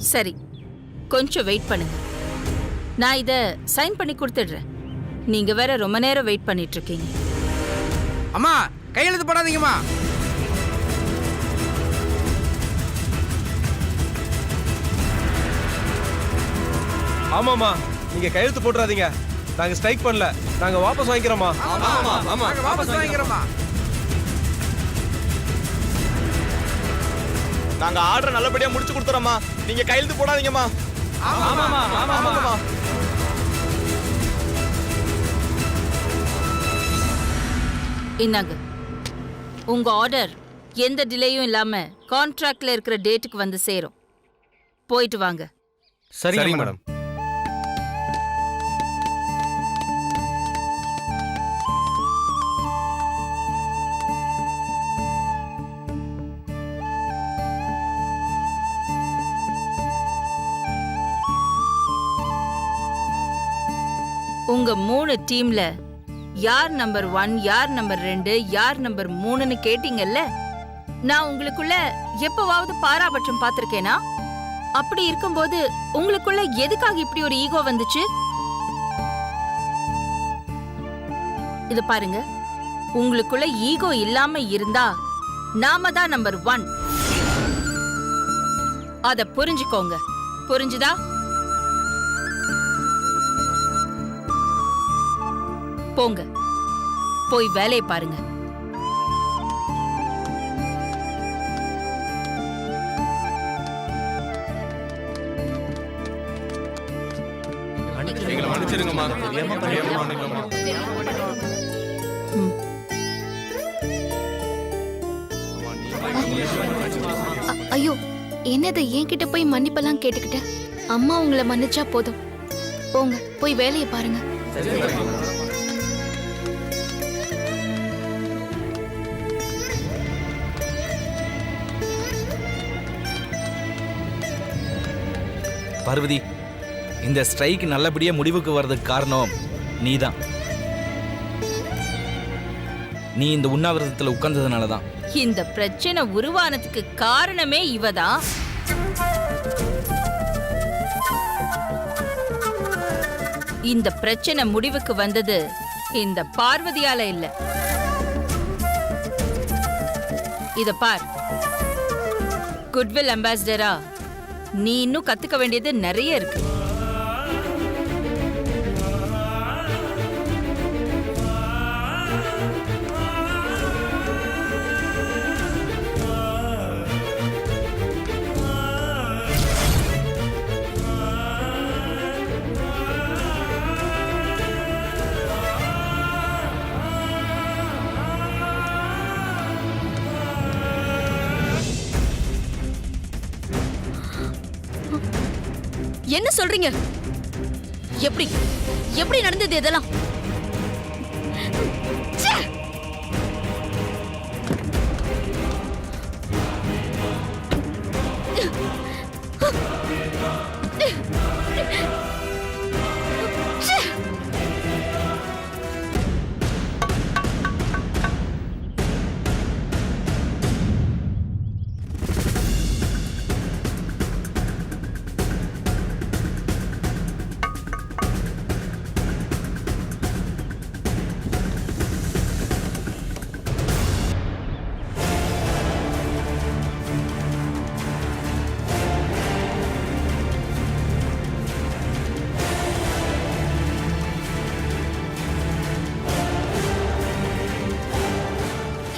சரி, கொஞ்சம் வெயிட் பண்ணுங்க. நான் இத சைன் பண்ணி கொடுத்துடுறேன். நீங்க வேற ரொம்ப நேரம் வெயிட் பண்ணிட்டு இருக்கீங்க. அம்மா கையெழுத்து போடாதீங்கம்மா. ஆமாமா, நீங்க கையெழுத்து போட்டுறாதீங்க. நாங்க ஸ்ட்ரைக் பண்ணல, நாங்க வாபஸ் வாங்கிக்கிறோமா. வாபஸ் வாங்கிக்கிறோமா. நாங்க ஆர்டர் நல்லபடியா முடிச்சு கொடுத்துறோமா. நீங்க கையெழுத்து போடாதீங்கம்மா. ஆமாமா. இந்தாங்க உங்க ஆர்டர். எந்த டிலேயும் இல்லாம கான்ட்ராக்ட்ல இருக்கிற டேட்டுக்கு வந்து சேரும். போயிட்டு வாங்க. சரிங்க மேடம். உங்க 3 டீம்ல யார் நம்பர் 1, யார் நம்பர் 2, யார் நம்பர் 3ன்னு கேட்டீங்கல்ல. நான் உங்களுக்குள்ள எப்பவாவது பாராபட்சம் பார்த்திருக்கேனா? அப்படி இருக்கும்போது உங்களுக்குள்ள எதுக்காக இப்படி ஒரு ஈகோ வந்துச்சு? இது பாருங்க, உங்களுக்குள்ள ஈகோ இல்லாம இருந்தா நாம தான் நம்பர் 1. அத புரிஞ்சுக்கோங்க. புரிஞ்சுதா? போங்க, போய் வேலையை பாருங்க. ஐயோ, என்னது என்கிட்ட போய் மன்னிப்பெல்லாம் கேட்டுக்கிட்ட? அம்மா உங்களை மன்னிச்சா போதும். போங்க, போய் வேலையை பாருங்க. பார்வதி, இந்த ஸ்ட்ரைக் நல்லபடியா முடிவுக்கு வர்றதுக்கு காரணம் நீதான். நீ இந்த உண்ணாவிரதத்துல உட்கார்ந்ததுனாலதான் இந்த பிரச்சனை உருவானதுக்கு காரணமே இவதான். இந்த பிரச்சனை முடிவுக்கு வந்தது இந்த பார்வதியால இல்ல. இத பார், குட்வில் அம்பாசிடரா நீ இன்னும் கத்துக்க வேண்டியது நிறைய இருக்கு. என்ன சொல்றீங்க? எப்படி எப்படி நடந்தது இதெல்லாம்?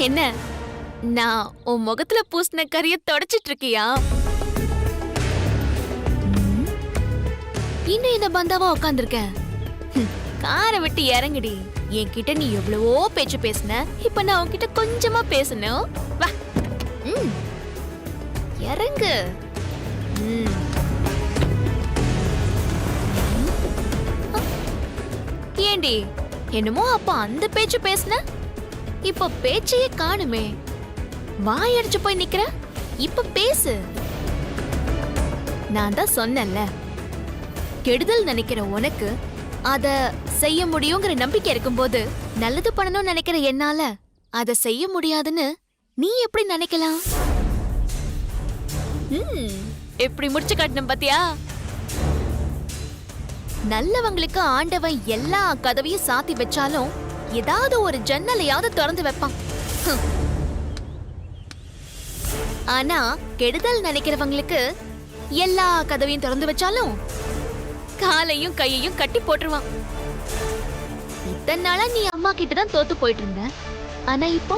என்ன, நான் உன் முகத்துல பூசின கரிய தொடச்சிட்டு இருக்கியா? இன்னும் இந்த பந்தாவா உட்காந்துருக்க? காரை விட்டு இறங்குடி. என்கிட்ட நீ எவ்வளவோ பேச்சு பேசின, இப்ப நான் உன்கிட்ட கொஞ்சமா பேசணும். வா, இறங்கு. ஏண்டி, என்னமோ அப்ப அந்த பேச்சு பேசின, இப்ப பேச்சையே காணுமே. வாயடிச்சு போய் நிக்கிற, இப்ப பேசு. நான் தான் சொன்னேன்ல, கெடுதல் நினைக்கிற உனக்கு அத செய்ய முடியுங்கிற நம்பிக்கை இருக்கும்போது நல்லது பண்ணணும்னு நினைக்கிற என்னால அத செய்ய முடியாதுன்னு நீ எப்படி நினைக்கலாம்? எப்படி முடிச்சு காட்டணும் பாத்தியா? நல்லவங்களுக்கு ஆண்டவன் எல்லா கதவையும் சாத்தி வச்சாலும் ஏதாவது ஒரு ஜன்னலையாவது திறந்து வைப்பான். ஹம். ஆனா கெடுதல் நினைக்கிறவங்களுக்கு எல்லா கதவையும் திறந்து வச்சாலும் காலையும் கையையும் கட்டி போட்டுருவான். இத்தனை நாளா நீ அம்மா கிட்ட தான் தோத்து போயிட்டு இருந்த, ஆனா இப்போ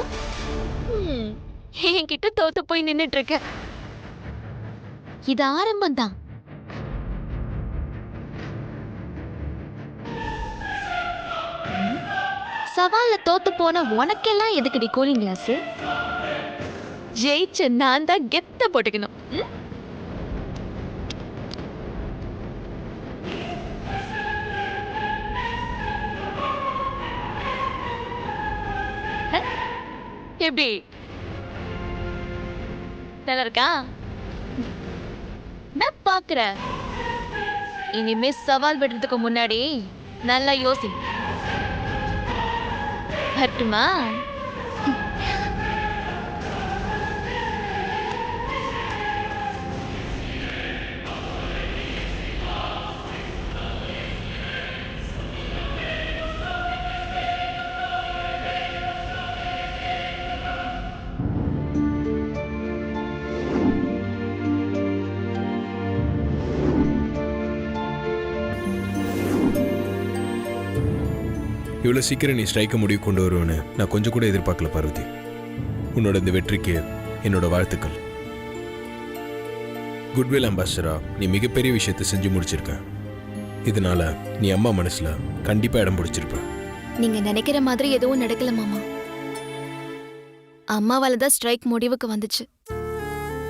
என்கிட்ட தோத்து போய் நின்னுட்டு இருக்க. இது ஆரம்பம் தான். சவால்ல தோத்து போன உனக்கெல்லாம் எதுக்குடி கூலிங் கிளாஸ்? ஜெயிச்ச நான் தான் கெத்த போட்டுக்கணும். எப்படி நல்லா இருக்கா? நான் பாக்குறேன். இனிமே சவால் விடுறதுக்கு முன்னாடி நல்லா யோசி. வரட்டுமா? இவ்வளோ சீக்கிரம் நீ ஸ்ட்ரைக்கை முடிவு கொண்டு வருவேன்னு நான் கொஞ்சம் கூட எதிர்பார்க்கல பார்வதி. உன்னோட இந்த வெற்றிக்கு என்னோட வாழ்த்துக்கள். குட்வில் அம்பாசிடரா நீ மிகப்பெரிய விஷயத்தை செஞ்சு முடிச்சிருக்க. இதனால நீ அம்மா மனசுல கண்டிப்பா இடம் பிடிச்சிருப்ப. நீங்க நினைக்கிற மாதிரி எதுவும் நடக்கல மாமா. அம்மாவால தான் ஸ்ட்ரைக் முடிவுக்கு வந்துச்சு.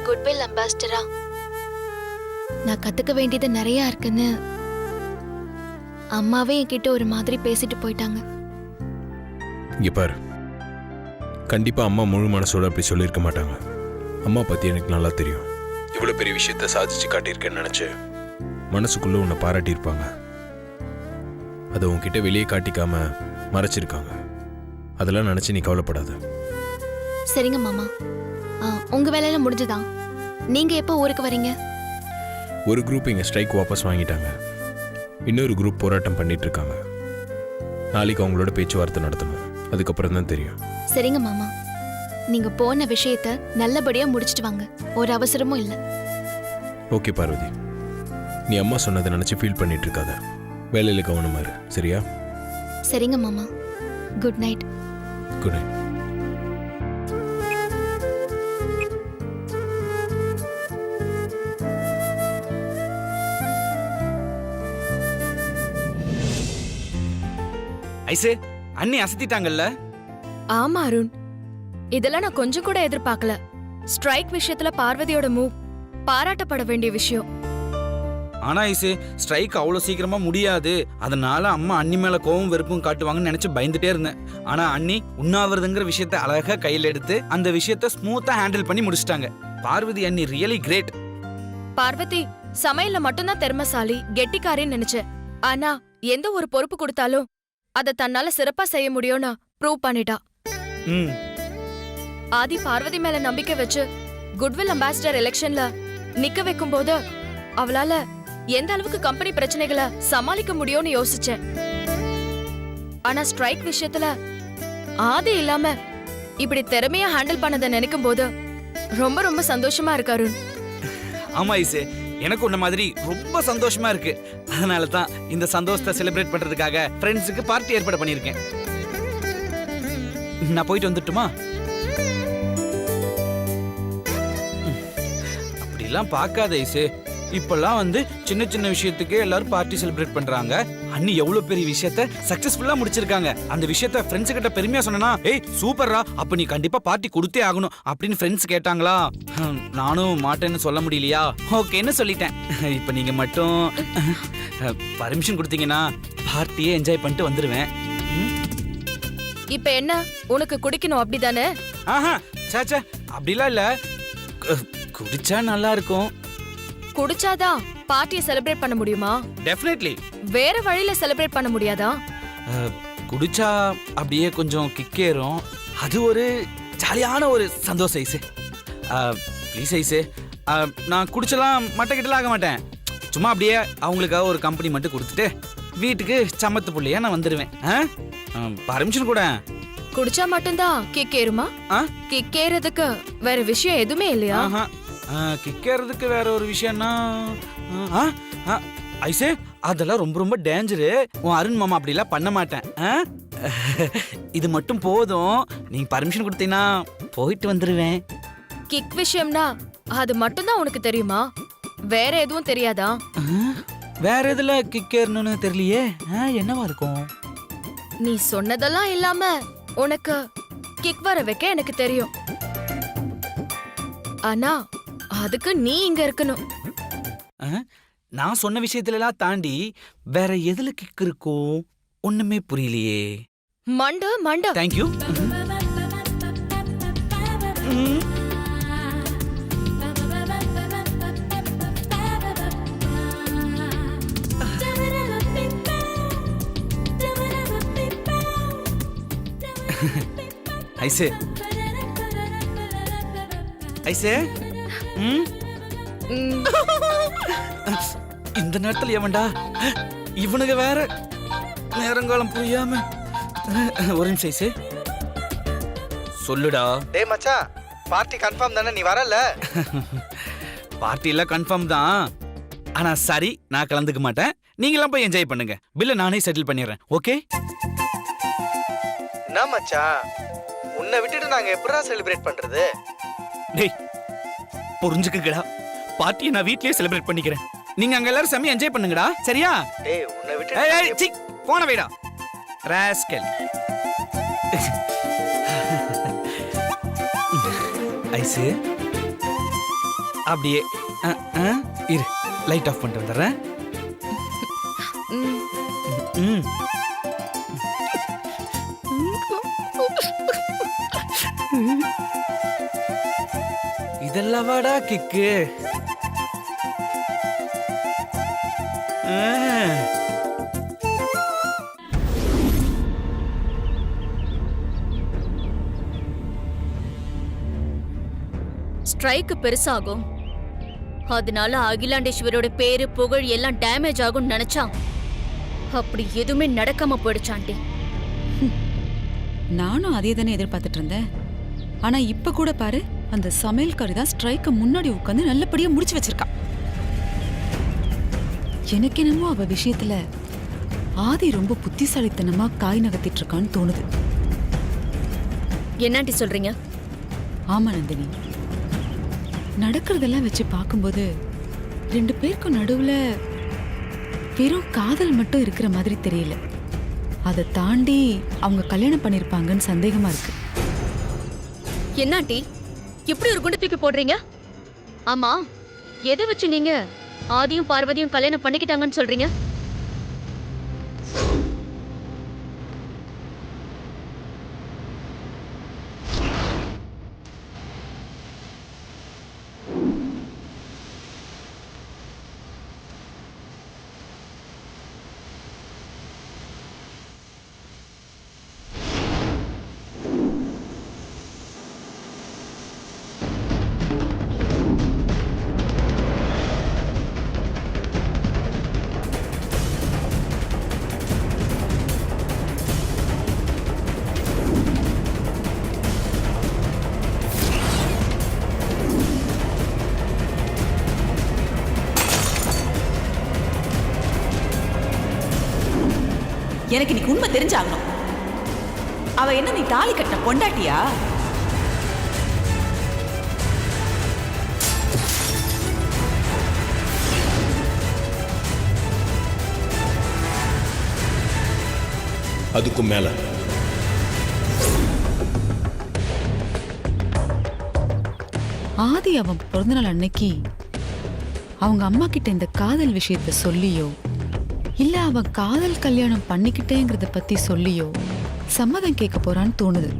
குட்வில் அம்பாசிடரா நான் கத்துக்க வேண்டியது நிறைய இருக்குன்னு அம்மாவே என்கிட்ட ஒரு மாதிரி பேசிட்டு போயிட்டாங்க. இங்க பாரு, கண்டிப்பா அம்மா முழு மனசோட அப்படி சொல்லியிருக்க மாட்டாங்க. அம்மா பத்தி எனக்கு நல்லா தெரியும். இவ்வளவு பெரிய விஷயத்த சாதிச்சு காட்டியிருக்கேன்னு நினைச்சு மனசுக்குள்ள உன்னை பாராட்டியிருப்பாங்க. அதை உன்கிட்ட வெளியே காட்டிக்காம மறைச்சிருக்காங்க. அதெல்லாம் நினைச்சு நீ கவலைப்படாத. சரிங்க மாமா, உங்க வேலையில முடிஞ்சுதா? நீங்க எப்போ ஊருக்கு வரீங்க? ஒரு குரூப் இங்க ஸ்ட்ரைக் வாபஸ் வாங்கிட்டாங்க. இன்னொரு குரூப் போராட்டம் பண்ணிட்டு இருக்காங்க. நாளைக்கு அவங்களோட பேச்சுவார்த்தை நடத்தணும். அதுக்கப்புறம் தான் தெரியும். சரிங்க மாமா, நீங்க போன விஷயத்த நல்லபடியா முடிச்சிட்டு வாங்க. ஒரு அவசரமும் இல்ல. ஓகே பார்வதி, நீ அம்மா சொன்னதை நினைச்சு ஃபீல் பண்ணிட்டு இருக்காத. வேலையில கவனமா இரு, சரியா? சரிங்க மாமா. Good night. Good night. ஐசே, அண்ணி அசத்திட்டாங்கல்ல? ஆமா அருண், இதெல்லாம் நான் கொஞ்சம் கூட எதிர்பார்க்கல. ஸ்ட்ரைக் விஷயத்துல பார்வதியோட மூவ் பாராட்டப்பட வேண்டிய விஷயம். ஆனா ஐசே, ஸ்ட்ரைக் அவ்வளவு சீக்கிரமா முடியாது. அதனால அம்மா அண்ணி மேல கோவம் வெறுப்பும் காட்டுவாங்கன்னு நினைச்சு பயந்துட்டே இருந்தேன். ஆனா அண்ணி உண்ணாவிரதுங்கிற விஷயத்த அழகா கையில எடுத்து அந்த விஷயத்த ஸ்மூத்தா ஹேண்டில் பண்ணி முடிச்சிட்டாங்க. பார்வதி அண்ணி ரியலி கிரேட். பார்வதி சமையல்ல மட்டும்தான் திறமைசாலி, கெட்டிக்காரின்னு நினைச்சேன். ஆனா எந்த ஒரு பொறுப்பு கொடுத்தாலும் அதை தன்னால சிறப்பா செய்ய முடியும்னு ப்ரூவ் பண்ணிட்டா. ஆதி பார்வதி மேல நம்பிக்கை வச்சு குட்வில் அம்பாசிடர் எலெக்ஷன்ல நிக்க வைக்கும் போது அவளால எந்த அளவுக்கு கம்பெனி பிரச்சனைகளை சமாளிக்க முடியும்னு யோசிச்சேன். ஆனா ஸ்ட்ரைக் விஷயத்துல ஆதி இல்லாம இப்படி திறமையா ஹேண்டில் பண்ணதை நினைக்கும் போது ரொம்ப ரொம்ப சந்தோஷமா இருக்கு அருண். ஆமா ஐசே, எனக்கு உன்ன மாதிரி ரொம்ப சந்தோஷமா இருக்கு. அதனால தான் இந்த சந்தோஷத்தை செலிப்ரேட் பண்றதுக்காக ஃப்ரெண்ட்ஸுக்கு பார்ட்டி ஏற்பாடு பண்ணியிருக்கேன். நான் போயிட்டு வந்துட்டுமா? அப்படிலாம் பார்க்காத ஐசே. இப்பெல்லாம் சின்ன சின்ன விஷயத்துக்கு எல்லாரும் பார்ட்டி செலிப்ரேட் பண்றாங்க. அண்ணி எவ்வளவு பெரிய விஷயத்த சக்சஸ்ஃபுல்லா முடிச்சிருக்காங்க. அந்த விஷயத்த ஃப்ரெண்ட்ஸ் கிட்ட பெருமையா சொன்னா, ஏய் சூப்பர்ரா, அப்ப நீ கண்டிப்பா பார்ட்டி கொடுத்தே ஆகணும் அப்படின்னு ஃப்ரெண்ட்ஸ் கேட்டாங்களா. நானும் மாட்டேன்னு சொல்ல முடியலையா, ஓகேன்னு சொல்லிட்டேன். இப்ப நீங்க மட்டும் பர்மிஷன் கொடுத்தீங்கன்னா பார்ட்டியே என்ஜாய் பண்ணிட்டு வந்துருவேன். இப்ப என்ன, உனக்கு குடிக்கணும் அப்படிதானே? ஆஹா, சாச்சா அப்படிலாம் இல்ல. குடிச்சா நல்லா இருக்கும். குடிச்சாதான் பார்ட்டியை செலிப்ரேட் பண்ண முடியுமா? டெஃபினெட்லி. வேற வழியில செலிப்ரேட் பண்ண முடியாதா? குடிச்சா அப்படியே கொஞ்சம் கிக்கேறும். அது ஒரு ஜாலியான ஒரு சந்தோஷம் ஐசே. ப்ளீஸ் ஐசே, நான் குடிச்செல்லாம் மட்டக்கிட்டலாம் ஆக மாட்டேன். சும்மா அப்படியே அவங்களுக்காக ஒரு கம்பெனி மட்டும் கொடுத்துட்டு வீட்டுக்கு சமத்து புள்ளையா நான் வந்துடுவேன். பர்மிஷன் கூட. குடிச்சா மட்டும்தான் கிக் ஏறுமா? கிக் ஏறதுக்கு வேற விஷயம் எதுவுமே இல்லையா? கிக்கறதுக்கு வேற ஒரு விஷயம்னா ஐசே அதெல்லாம் ரொம்ப ரொம்ப டேஞ்சரு. உன் அருண் மாமா அப்படிலாம் பண்ண மாட்டேன். இது மட்டும் போதும். நீங்க பர்மிஷன் கொடுத்தீங்கன்னா போயிட்டு வந்துருவேன். கிக் விஷயம்னா அது மட்டும்தான் உனக்கு தெரியுமா? வேற எதுவும் தெரியாதா? வேற எதுல கிக் ஏறணும்னு தெரியலையே. என்னவா இருக்கும்? நீ சொன்னதெல்லாம் இல்லாம உனக்கு கிக் வர வைக்க எனக்கு தெரியும். ஆனா அதுக்கு நீ இங்க இருக்கணும். நான் சொன்ன விஷயத்துல எல்லாம் தாண்டி வேற எதுல கிக் இருக்கும் ஒண்ணுமே புரியலையே. மண்ட மண்ட. தேங்க்யூ. ஐசே ஐசே இந்த நேரத்துல எவன்டா இவனுங்க வேற நேரங்காலம் புரியாம. ஒரு நிமிஷம் ஐசே சொல்லுடா. டேய் மச்சான், பார்ட்டி கன்ஃபார்ம் தானே? நீ வரல? பார்ட்டி எல்லாம் கன்ஃபார்ம் தான். ஆனா சரி, நான் கலந்துக்க மாட்டேன். நீங்களாம் போய் என்ஜாய் பண்ணுங்க. பில்ல நானே செட்டில் பண்ணிடுறேன். ஓகே? என்ன மச்சான், உன்னை விட்டுட்டு நாங்க எப்படா செலிப்ரேட் பண்றது? டேய் புரிஞ்சுக்கங்கடா. பார்ட்டியை நான் வீட்லயே செலிப்ரேட் பண்ணிக்கிறேன். நீங்க அங்க எல்லாரும் செம்ம என்ஜாய் பண்ணுங்கடா. சரியா? டேய் உன்னை ஏய் விட்டு போன வைடா ராஸ்கல். ஐசு அப்படியே இரு, லைட் ஆஃப் பண்ணிட்டு வந்துடுறேன். இதெல்லாம் வாடா கிக்கு. ஸ்ட்ரைக் பெருசாகும், அதனால அகிலாண்டேஸ்வரோட பேரு புகழ் எல்லாம் டேமேஜ் ஆகும் நினைச்சா அப்படி எதுவுமே நடக்காம போயிடுச்சாண்டி. நானும் அதே தானே எதிர்பார்த்துட்டு இருந்தேன். ஆனா இப்ப கூட பாரு, அந்த சமையல்காரி தான் ஸ்ட்ரைக்க முன்னாடி உட்காந்து நல்லபடியா முடிச்சு வச்சிருக்கா. எனக்கு என்னமோ அவ விஷயத்துல ஆதி ரொம்ப புத்திசாலித்தனமா காய் நகர்த்திட்டு இருக்கான்னு தோணுது. என்னாண்டி சொல்றீங்க? ஆமா நந்தினி, நடக்கிறதெல்லாம் வச்சு பார்க்கும்போது 2 பேருக்கும் நடுவுல வெறும் காதல் மட்டும் இருக்கிற மாதிரி தெரியல. அதை தாண்டி அவங்க கல்யாணம் பண்ணிருப்பாங்கன்னு சந்தேகமா இருக்கு. என்னாண்டி இப்படி ஒரு குண்டு தூக்கி போடுறீங்க? ஆமா, எதை வச்சு நீங்க ஆதியும் பார்வதியும் கல்யாணம் பண்ணிக்கிட்டாங்கன்னு சொல்றீங்க? எனக்கு இன்னைக்கு உண்மை தெரிஞ்சாகணும். அவ என்ன நீ தாலி கட்டின பொண்டாட்டியா? அதுக்கும் மேல ஆதி அவன் பிறந்தநாள் அன்னைக்கு அவங்க அம்மா கிட்ட இந்த காதல் விஷயத்த சொல்லியோ இல்ல அவன் காதல் கல்யாணம் பண்ணிக்கிட்டேங்கிறத பத்தி சொல்லியோ சம்மதம் கேட்க போறான்னு தோணுது.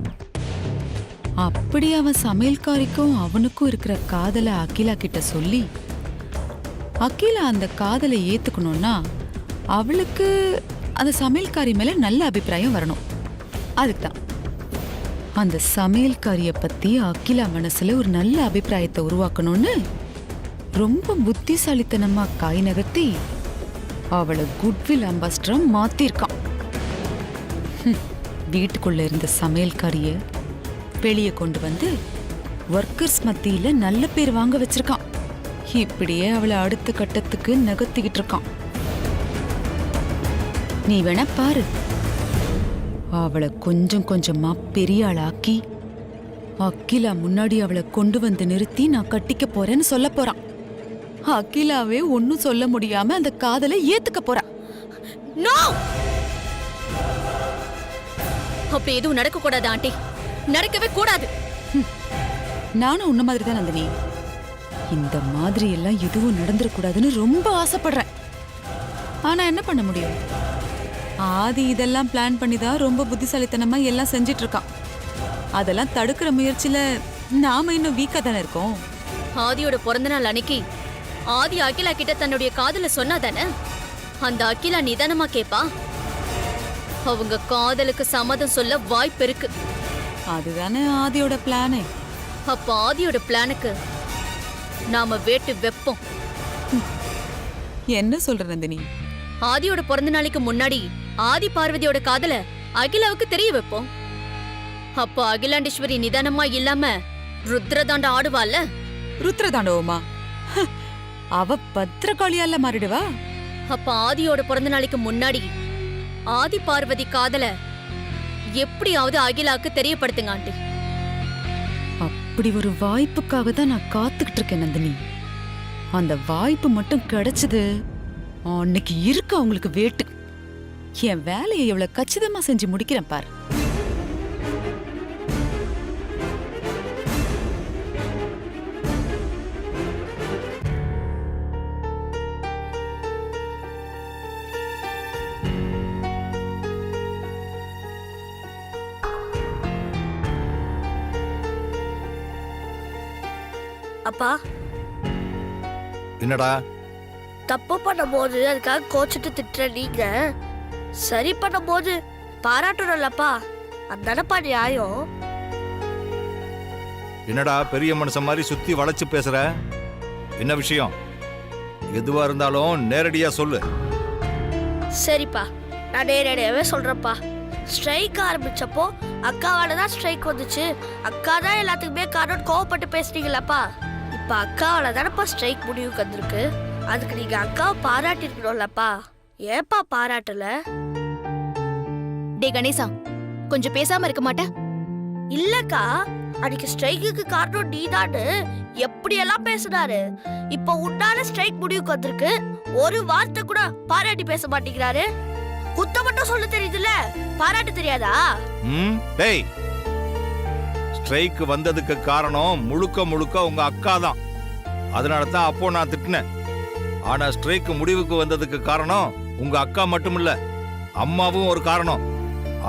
அப்படி அவன் சமையல்காரிக்கும் அவனுக்கும் இருக்கிற காதலை அகிலா கிட்ட சொல்லி அகிலா அந்த காதலை ஏத்துக்கணும்னா அவளுக்கு அந்த சமையல்காரி மேல நல்ல அபிப்பிராயம் வரணும். அதுக்குதான் அந்த சமையல்காரிய பத்தி அகிலா மனசுல ஒரு நல்ல அபிப்பிராயத்தை உருவாக்கணும்னு ரொம்ப புத்திசாலித்தனமா காய் நகர்த்தி அவளை குட்வில் அம்பாஸ்டரா மாத்திருக்கான். வீட்டுக்குள்ள இருந்த சமையல்காரிய வெளியே கொண்டு வந்து ஒர்க்கர்ஸ் மத்தியில நல்ல பேர் வாங்க வச்சிருக்கான். இப்படியே அவளை அடுத்த கட்டத்துக்கு நகர்த்திக்கிட்டு இருக்கான். நீ வேணா பாரு, அவளை கொஞ்சம் கொஞ்சமா பெரிய ஆளாக்கி அகிலா முன்னாடி அவளை கொண்டு வந்து நிறுத்தி நான் கட்டிக்க போறேன்னு சொல்ல போறான். அகிலாவே ஒன்னும் சொல்ல முடியாம அந்த காதலை ஏத்துக்க போறான். நோ, அப்ப எதுவும் நடக்க கூடாது ஆண்டி, நடக்கவே கூடாது. நானும் உன்ன மாதிரி தான் நந்தினி. இந்த மாதிரி எல்லாம் எதுவும் நடந்துடக்கூடாதுன்னு ரொம்ப ஆசைப்படுறேன். ஆனா என்ன பண்ண முடியும்? ஆதி இதெல்லாம் பிளான் பண்ணி தான் ரொம்ப புத்திசாலித்தனமா எல்லாம் செஞ்சிட்டு இருக்கான். அதெல்லாம் தடுக்கிற முயற்சியில நாம இன்னும் வீக்கா தானே இருக்கோம். ஆதியோட பிறந்த நாள் அன்னைக்கு ஆதி அகிலா கிட்ட தன்னுடைய காதல சொன்னாதானே அந்த அகிலா நிதானமா கேப்பா. அவங்க காதலுக்கு சம்மதம் சொல்ல வாய்ப்பு இருக்கு. அதுதானே ஆதியோட பிளானே. அப்ப ஆதியோட பிளானுக்கு நாம வேட்டு வெப்போம். என்ன சொல்ற நந்தினி? ஆதியோட பிறந்த நாளைக்கு முன்னாடி ஆதி பார்வதியோட காதல அகிலாவுக்கு தெரிய வைப்போம். அப்போ அகிலாண்டேஸ்வரி நிதானமா இல்லாம ருத்ரதாண்ட ஆடுவாள்ல. ருத்ரதாண்டவமா? அவ பத்திரகாளியால மாறிடுவா. அப்ப ஆதியோட பிறந்த நாளைக்கு முன்னாடி ஆதி பார்வதி காதல எப்படியாவது அகிலாவுக்கு தெரியப்படுத்துங்க ஆண்டி. அப்படி ஒரு வாய்ப்புக்காக தான் நான் காத்துக்கிட்டு இருக்கேன் நந்தினி. அந்த வாய்ப்பு மட்டும் கிடைச்சது அன்னைக்கு இருக்க அவங்களுக்கு வேட்டு. என் வேலையை எவ்வளவு கச்சிதமா செஞ்சு முடிக்கிறேன் பார். அப்பா, என்னடா தப்பு பண்ணும்போது அதுக்காக கோச்சிட்டு திட்டுற நீங்க சரி பண்ணும்போது பாராட்டணும்லப்பா. அதானப்பா நியாயம். என்னடா பெரிய மனுஷன் மாதிரி சுத்தி வளைச்சு பேசுற? என்ன விஷயம்? எதுவா இருந்தாலும் நேரடியா சொல்லு. சரிப்பா, நான் நேரடியாவே சொல்றேன்ப்பா. ஸ்ட்ரைக் ஆரம்பிச்சப்போ அக்காவால தான் ஸ்ட்ரைக் வந்துச்சு, அக்கா தான் எல்லாத்துக்குமே காரணம் கோவப்பட்டு பேசுறீங்களப்பா. இப்ப அக்காவால தானப்பா ஸ்ட்ரைக் முடிவுக்கு வந்திருக்கு. அதுக்கு நீங்க அக்காவை பாராட்டி இருக்கணும்லப்பா. ஏப்பா பாராட்டல? டே கணேசா, கொஞ்சம் பேசாம இருக்க மாட்டே? இல்லக்கா, அன்னைக்கு ஸ்ட்ரைக்குக்கு காரணம் நீதான்னு எப்படியெல்லாம் பேசுனாரு. இப்ப உன்னால ஸ்ட்ரைக் முடிவுக்கு வந்திருக்கு, ஒரு வார்த்தை கூட பாராட்டி பேச மாட்டேங்கிறாரு. குத்த மட்டும் சொல்ல தெரியுதுல்ல, பாராட்டு தெரியாதா? டேய், ஸ்ட்ரைக் வந்ததுக்கு காரணம் முழுக்க முழுக்க உங்க அக்கா தான். அதனால தான் அப்போ நான் திட்டினேன். ஆனா ஸ்ட்ரைக் முடிவுக்கு வந்ததுக்கு காரணம் உங்க அக்கா மட்டும் இல்ல, அம்மாவும் ஒரு காரணம்.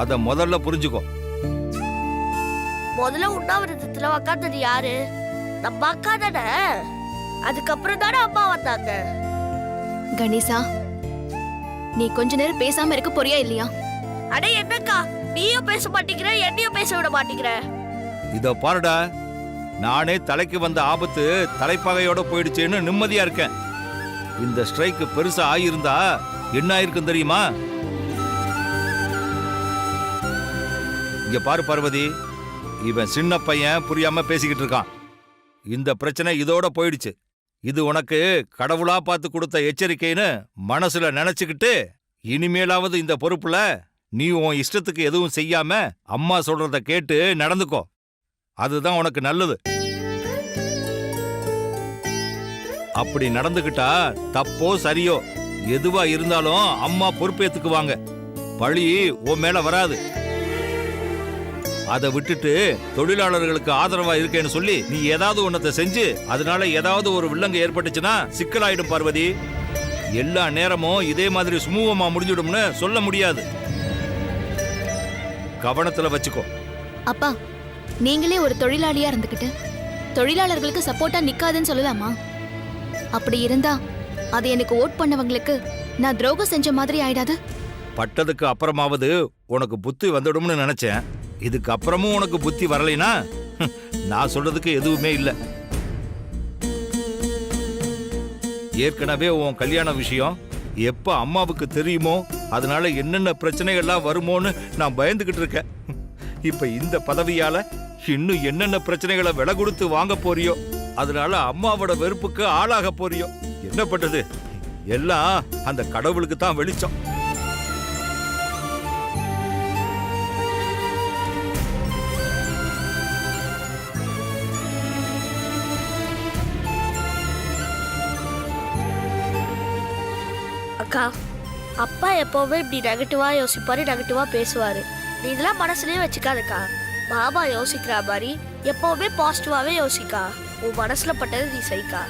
அத முதல்ல புரிஞ்சுக்கோ. முதல்ல உண்ணாவிரதத்துல உக்காந்தது யாரு? நம்ம அக்கா தானே. அதுக்கப்புறம் தானே அம்மா வந்தாங்க. கணேசா, நீ கொஞ்ச நேரம் பேசாம இருக்க போறியா இல்லையா? அடே என்னக்கா, நீயும் பேச மாட்டேங்கிற, என்னையும் பேச விட மாட்டேங்கிற. இத பாருடா, நானே தலைக்கு வந்த ஆபத்து தலைப்பகையோட போயிடுச்சேன்னு நிம்மதியா இருக்கேன். இந்த ஸ்ட்ரைக் பெருசா ஆயிருந்தா என்ன ஆயிருக்கும் தெரியுமா? இங்க பாரு பார்வதி, இவன் சின்ன பையன் புரியாம பேசிக்கிட்டு இருக்கான். இந்த பிரச்சனை இதோட போயிடுச்சு. இது உனக்கு கடவுளா பார்த்து கொடுத்த எச்சரிக்கைன்னு மனசுல நினைச்சுக்கிட்டு இனிமேலாவது இந்த பொறுப்புல நீ உன் இஷ்டத்துக்கு எதுவும் செய்யாம அம்மா சொல்றத கேட்டு நடந்துக்கோ. அதுதான் உனக்கு நல்லது. அப்படி நடந்துகிட்டா தப்போ சரியோ எதுவா இருந்தாலும் அம்மா பொறுப்பேத்துக்குவாங்க. பழி உன் மேல வராது. அதை விட்டுட்டு தொழிலாளர்களுக்கு ஆதரவா இருக்கேன்னு சொல்லி நீ ஏதாவது ஒன்னத்தை செஞ்சு அதனால ஏதாவது ஒரு வில்லங்க ஏற்பட்டுச்சுன்னா சிக்கலாயிடும் பார்வதி. எல்லா நேரமும் இதே மாதிரி சுமூகமா முடிஞ்சிடும்னு சொல்ல முடியாது. கவனத்துல வச்சுக்கோ. அப்பா, நீங்களே ஒரு தொழிலாளியா இருந்துகிட்டு தொழிலாளர்களுக்கு சப்போர்ட்டா நிக்காதுன்னு சொல்லலாமா? அப்படி இருந்தா அது எனக்கு ஓட் பண்ணவங்களுக்கு நான் துரோகம் செஞ்ச மாதிரி ஆயிடாது? பட்டதுக்கு அப்புறமாவது உனக்கு புத்தி வந்துடும்னு நினைச்சேன். இதுக்கு அப்புறமும் உனக்கு புத்தி வரலைனா நான் சொல்றதுக்கு எதுவுமே இல்லை. ஏற்கனவே உன் கல்யாண விஷயம் எப்ப அம்மாவுக்கு தெரியுமோ அதனால என்னென்ன பிரச்சனைகள்லாம் வருமோன்னு நான் பயந்துகிட்டு இருக்கேன். இப்ப இந்த பதவியால இன்னும் என்னென்ன பிரச்சனைகளை விலை கொடுத்து வாங்க போறியோ, அதனால அம்மாவோட வெறுப்புக்கு ஆளாக போறியோ. என்ன பண்றது, எல்லாம் அந்த கடவுளுக்கு தான் வெளிச்சம். அக்கா, அப்பா எப்பவுமே இப்படி நெகட்டிவா யோசிப்பாரு, நெகட்டிவா பேசுவாரு. நீ இதெல்லாம் மனசுலயே வச்சுக்காதக்கா. மாமா யோசிக்கிற மாதிரி எப்பவுமே பாசிட்டிவாவே யோசிக்கா. உன் மனசுல பட்டது நீ செய்க்கா.